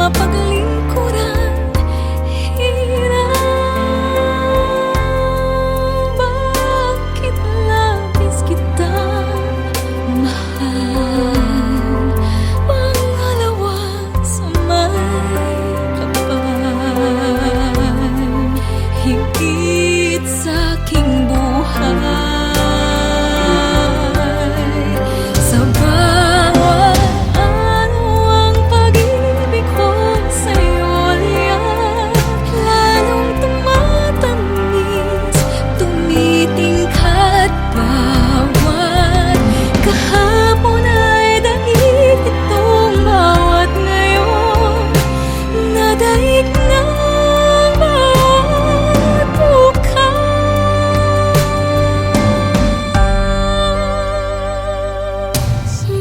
mapaglingkuran. Hirap, bakit labis kita mahal? Pangalawa sa may kapal, higit sa aking buhay. Sa bawat araw ang pag-ibig ko sa'yo liyak, lalong tumatamis, tumitingkat bawat kahapon ay daig itong bawat ngayon, nadaig ng bawat bukas.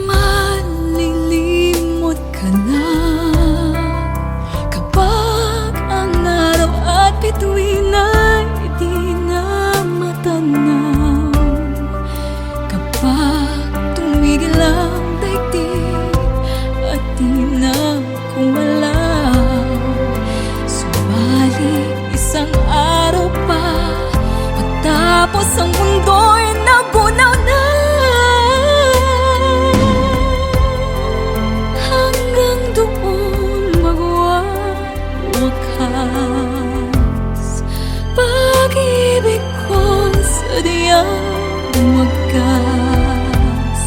Malilimot ka na kapag ang araw at bituin ay di na matanaw, kapag tumigil ang daigdig at di na kumalaw. Subalit isang araw pa matapos ang mundo'y nagunaw na, hanggang doon magwawakas pag-ibig kong sadyang wagas,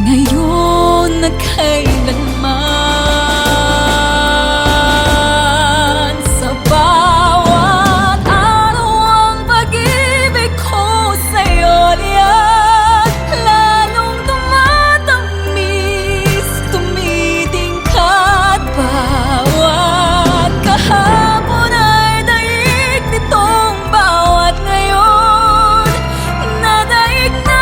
ngayon na kailanman. Sa bawat araw ang pag-ibig ko sa'yo liyak, lalong tumatamis, tumitingkat bawat kahapon ay daig nitong bawat ngayon, nadaig na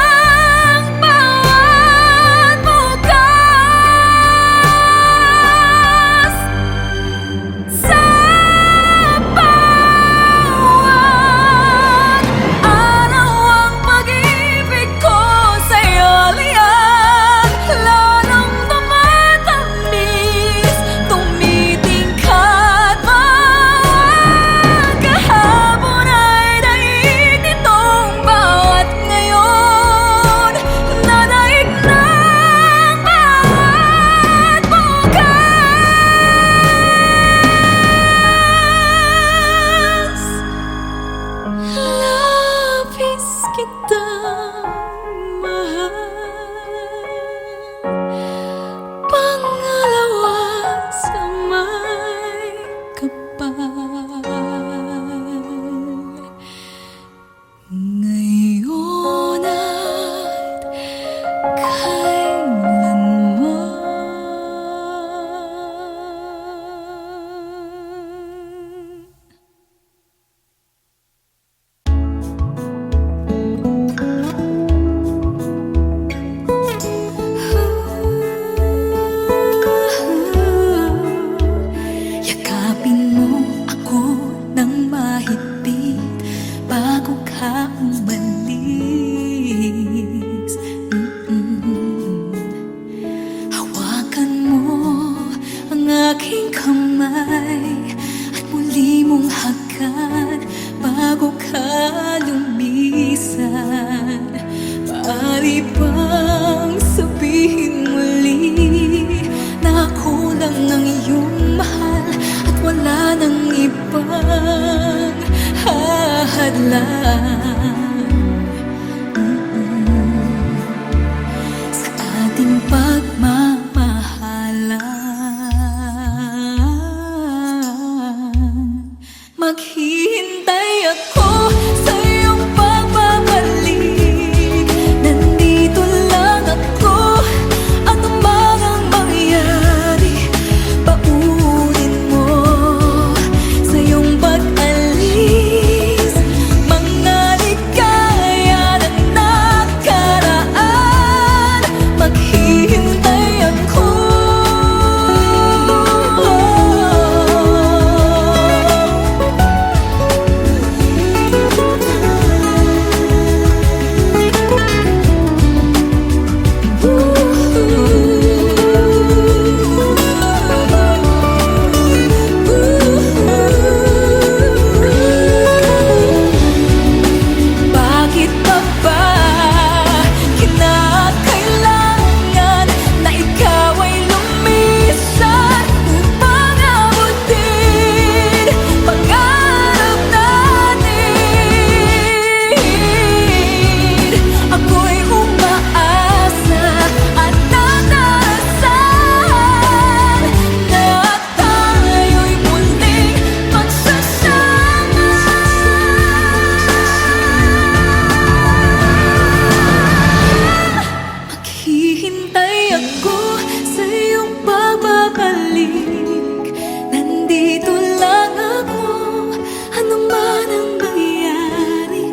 bumalik. Nandito lang ako, ano man ang mangyari,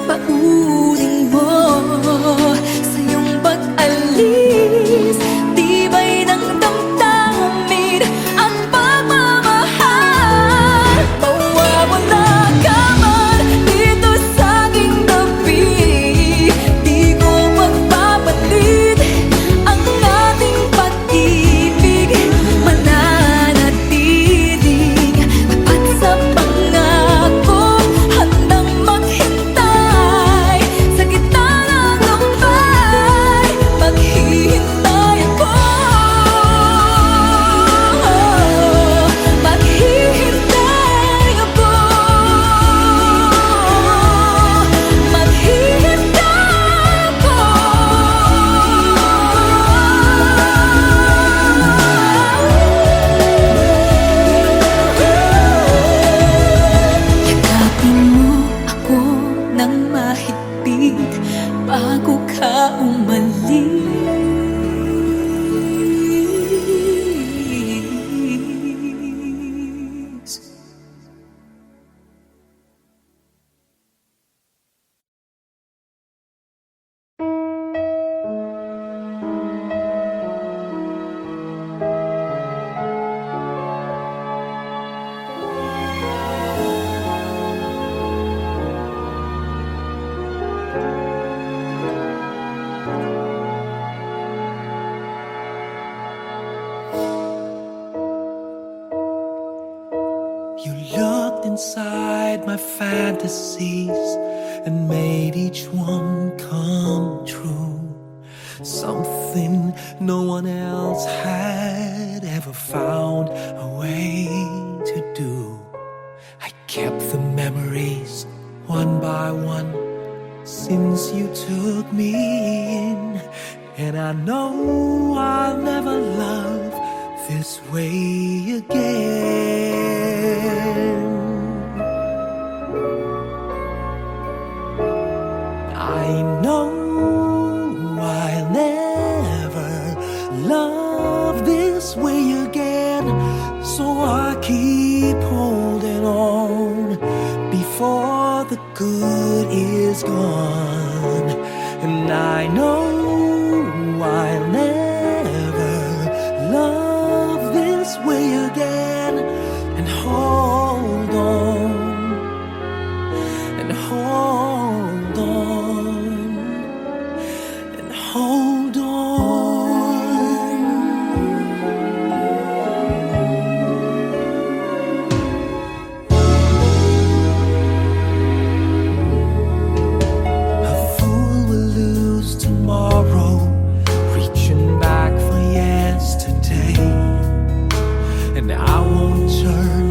paunin mo sa iyong pag-alis. Tibay ng damdamin ang pagmamahal. Mawawala ka man dito sa aking tabi, di ko magpapalit ang ating pag-ibig. Mananatiling tapat sa pangako, handang maghintay sa gitna ng lumbay. Maghihintay ako, maghihintay ako, maghihintay ako. Yakapin mo ako ng mahigpit bago ka umalis. You looked inside my fantasies and made each one come true. Something no one else had ever found a way to do. I kept the memories one by one since you took me in, and I know I'll never love this way again. I know I'll never love this way again, so I keep holding on before the good is gone. And I know I'll never love this way again, and hold on, and hold on, and hold on. A fool will lose tomorrow, reaching back for yesterday. And I won't turn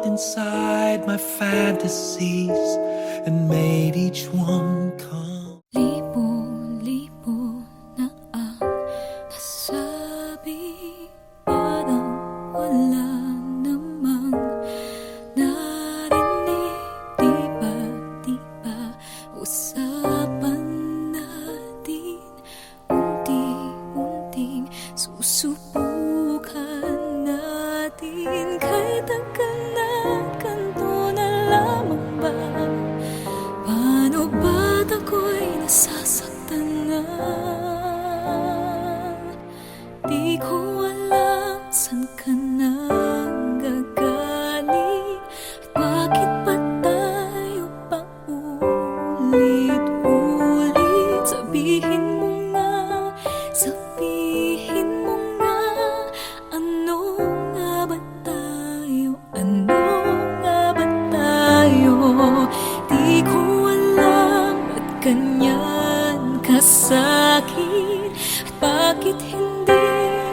inside my fantasies and made each one come. Libo-libo na ang nasabi, parang wala namang narinig. Di ba usapan natin, unti-unting susubukan natin. Kay tagal na ganito na lamang ba? Paano ba't ako'y nasasaktan na? Di ko alam saan ka nang gagaling, at bakit ba tayo pa ulit-ulit? Sabihin mo nga, ano nga ba tayo? Ano nga ba tayo? Di ko alam ba't ganyan ka sa'kin, at bakit hindi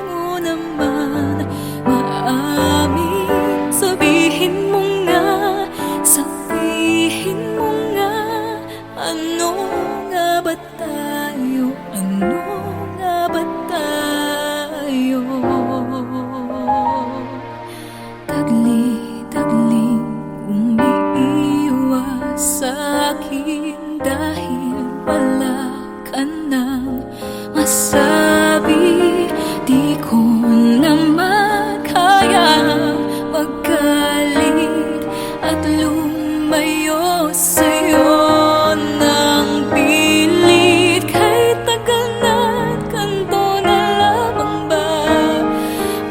mo naman maamin? Sabihin mo nga, ano nga ba tayo? Ano nga ba tayo? Tagli-tagling umiiwas sa'kin dahil wala ka nang masabi. Di ko naman kayang magalit at lumayo sa'yo ng pilit. Kahit tagal na ganito na lamang ba?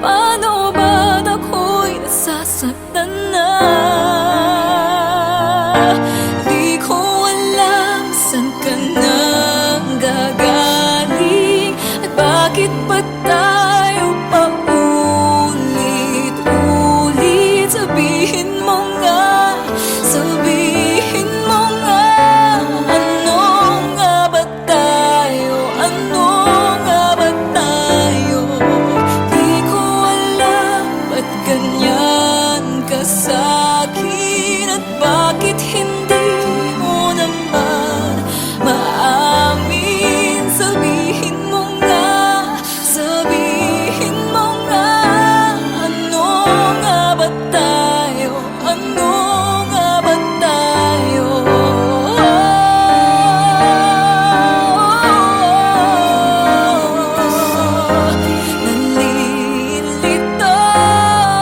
Paano ba't ako'y nasasaktan na? Di ko alam saan ka nang gagaling, at bakit ba tayo pa ulit-ulit? Sabihin mo nga, ano nga ba tayo? Ano nga ba tayo? Di ko alam ba't ganyan ka sa'kin, at bakit hindi mo naman maamin? Sabihin mo nga, ano nga ba tayo? Ano nga ba tayo? Nalilito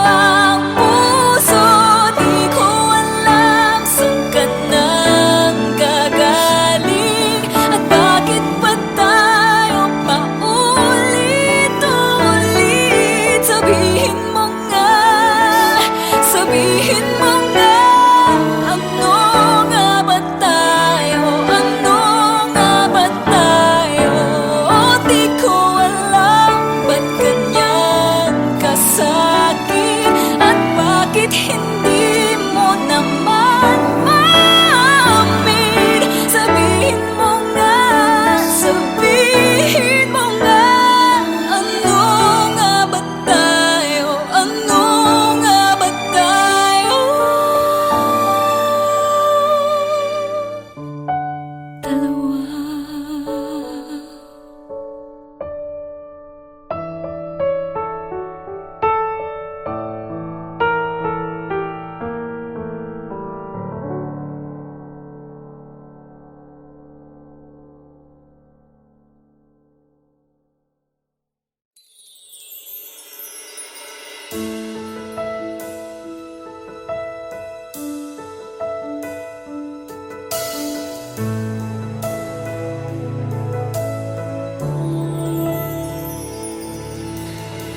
ang puso, di ko alam saan ka nang gagaling, at bakit ba tayo pa ulit-ulit? Sabihin mo nga, ano nga ba tayo? Ano nga ba tayo? Di ko alam ba't ganyan ka sa'kin, at bakit hindi mo naman maamin? Sabihin mo nga, ano nga ba tayo? Ano nga ba tayo? Dalawa.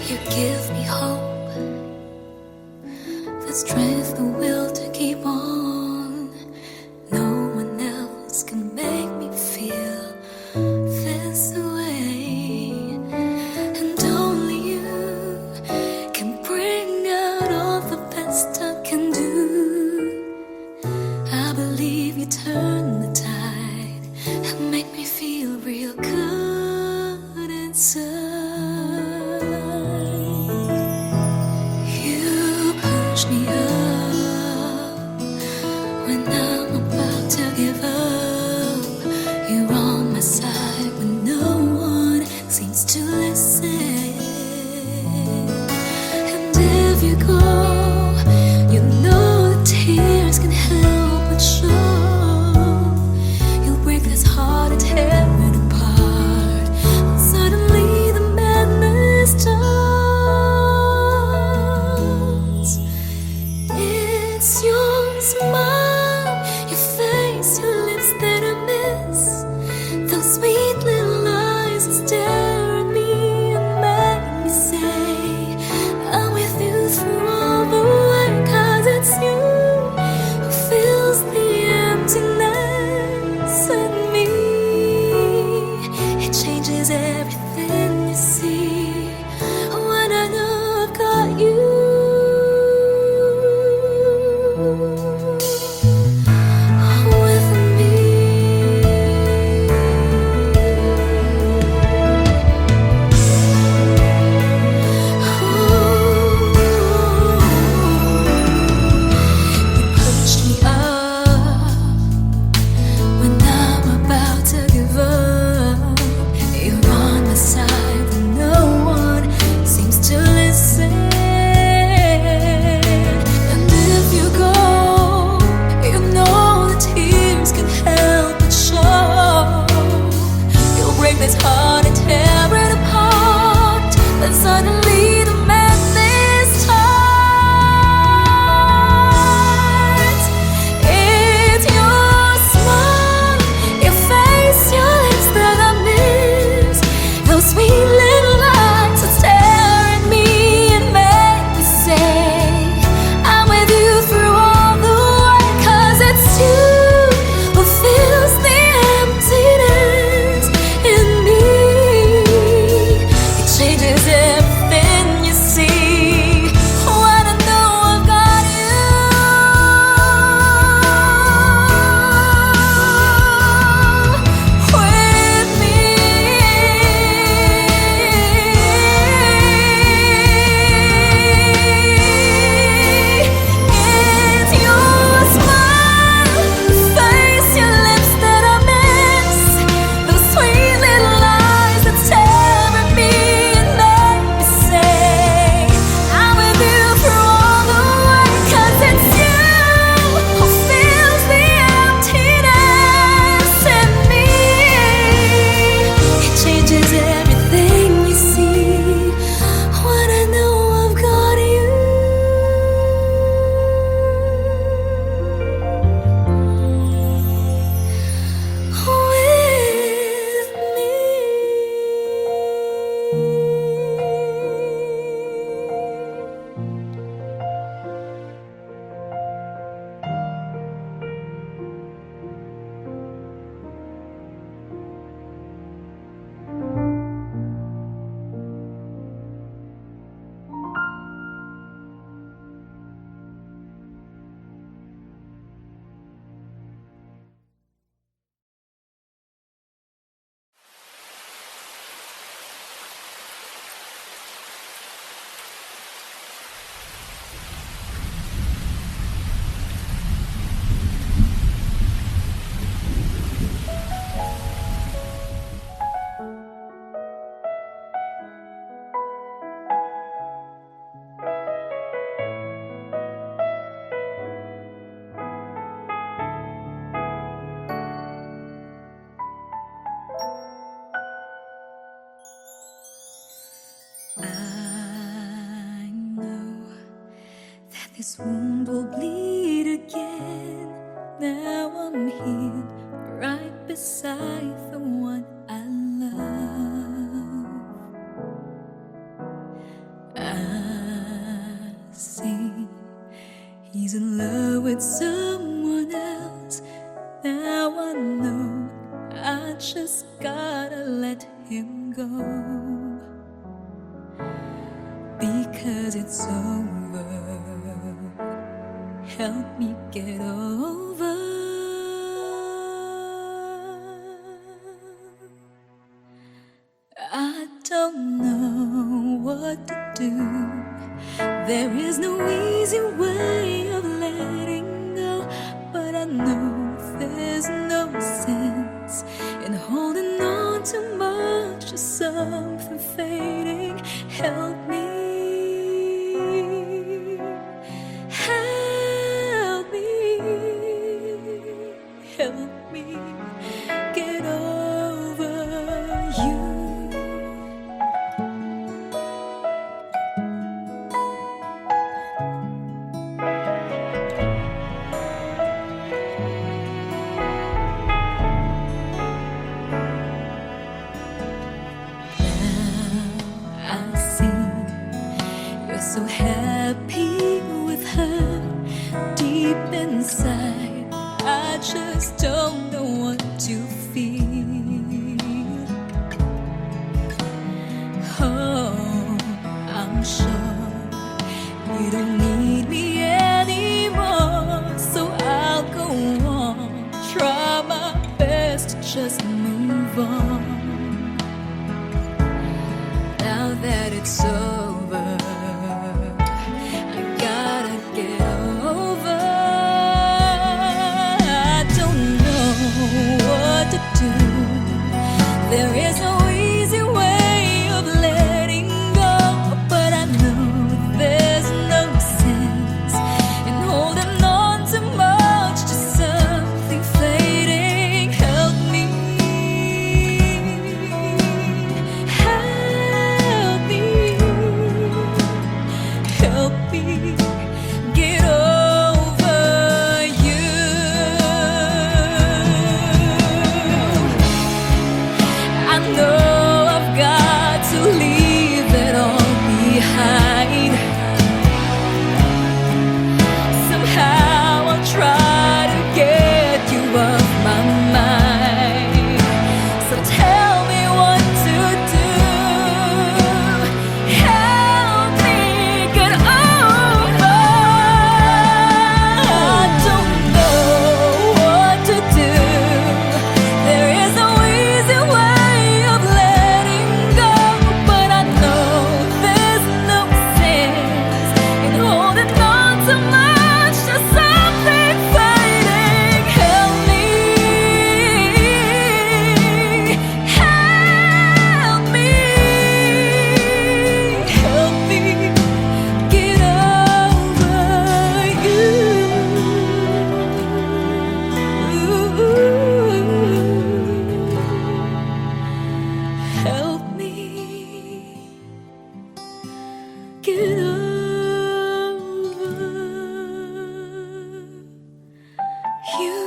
You give me hope, the strength, the will to keep on. No one else can make me feel this way, and only you can bring out all the best I can do. I believe you turn the tide and make me feel real good inside. Push me up. I know that this wound will bleed again. Now I'm here, right beside the one I love. I see he's in love with someone else. Now I know I just gotta let him go, because it's over. Help me get over. I don't know what to do. There is no easy way of letting go, but I know there's no sense in holding on too much to something fading. Help me. Help me. Help me get over you. So happy with her deep inside. I just don't know what to feel. Oh, I'm sure you don't need me anymore, so I'll go on, try my best to just move on. Now that it's over, there is no easy way of letting go, but I know there's no sense in holding on too much to something fading. Help me. Help me. Help me get over you. I know I've got to leave it all behind. Somehow I'll try to get you off my mind. So tell me what to do. Help me get over. I don't know what to do. There is no easy way of letting go, but I know there's no sense in holding on too much to something fading. Help me. Help me. Help me get over you. Help me get over you.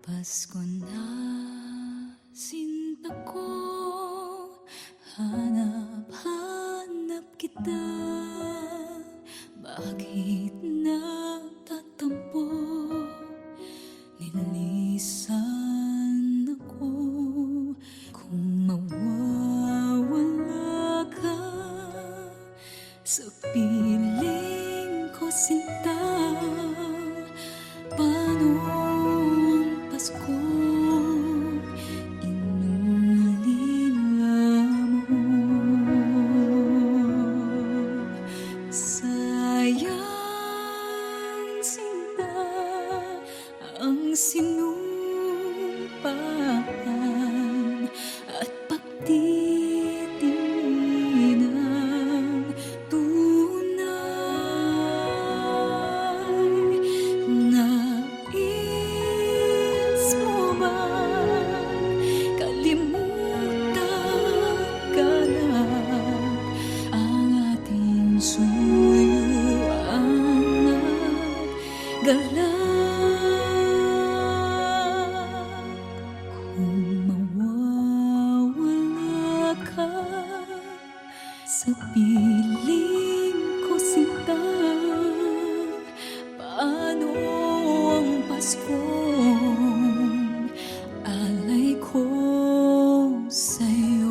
Pasko na, sinta ko, hanap-hanap kita. Bakit nagtatampo? sinumpaan at pagtitingin ng tunay. Nais mo bang kalimutan ka na ang ating suyuan at galak? Kung mawawala ka sa piling ko, sinta, paano ang Paskong alay ko sa'yo?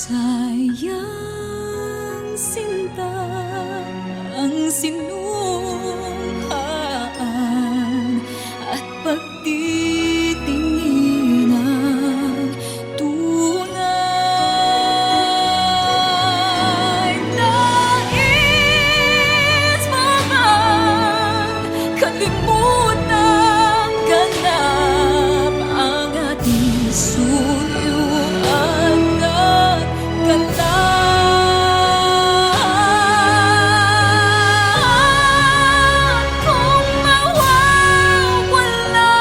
Sayang sinta ang sinumpaan at pagtitingin ng tunay. Nais mo bang kalimutan ganap ang ating suyuan at galak? Kung mawawala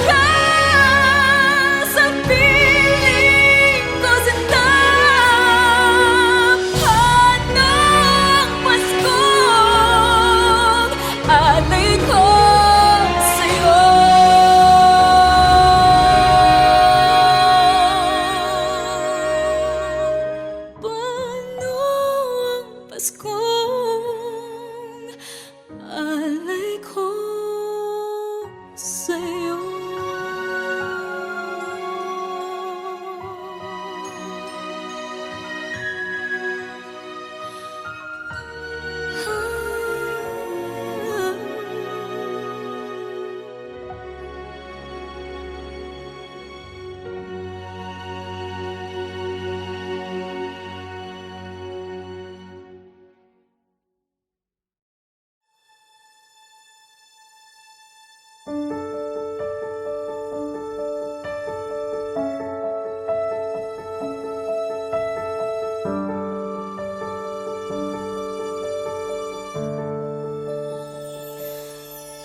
ka sa piling ko, sinta, paano ang Paskong alay ko sa'yo? Paano ang Paskong alay ko sa'yo?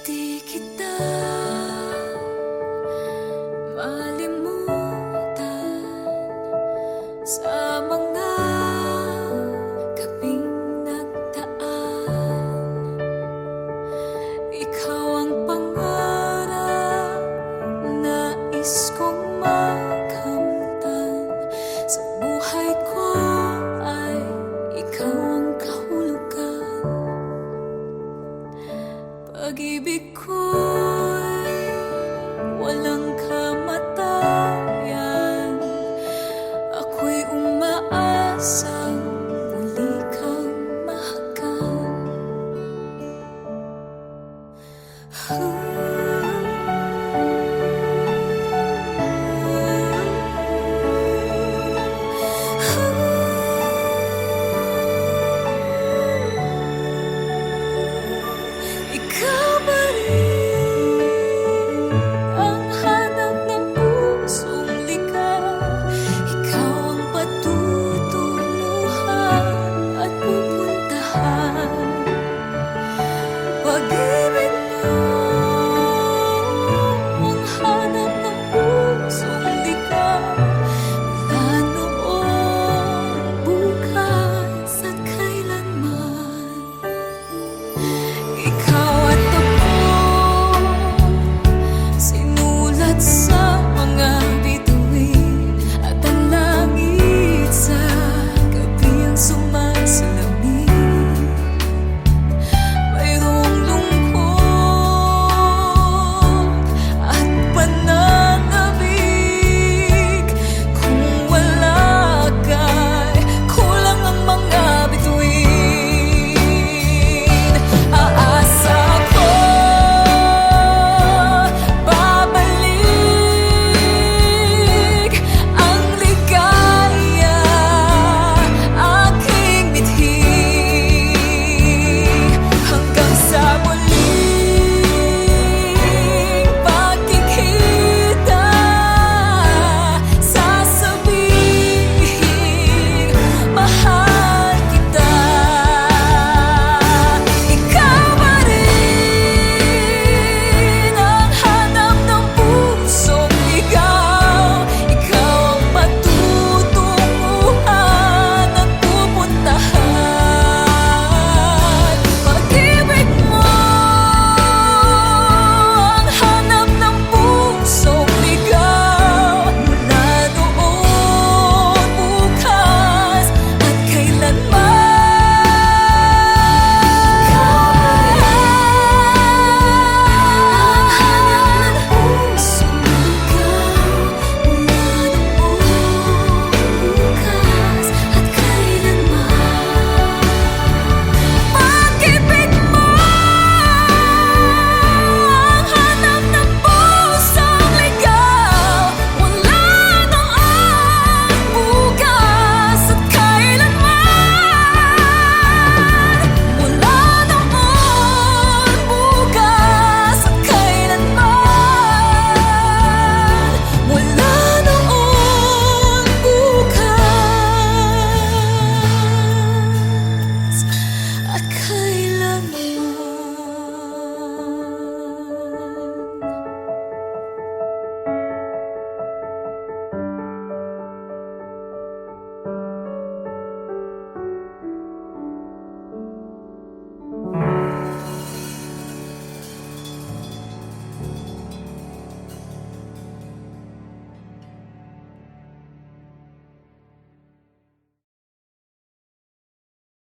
Di kita malimutan sa mga gabing nagdaan. Ikaw ang pangarap, nais kong makamtan. Sa buhay ko ay ikaw ang kahulugan. Pag-ibig ko'y walang kamatayan. Ako'y umaasang muli kang mahagan.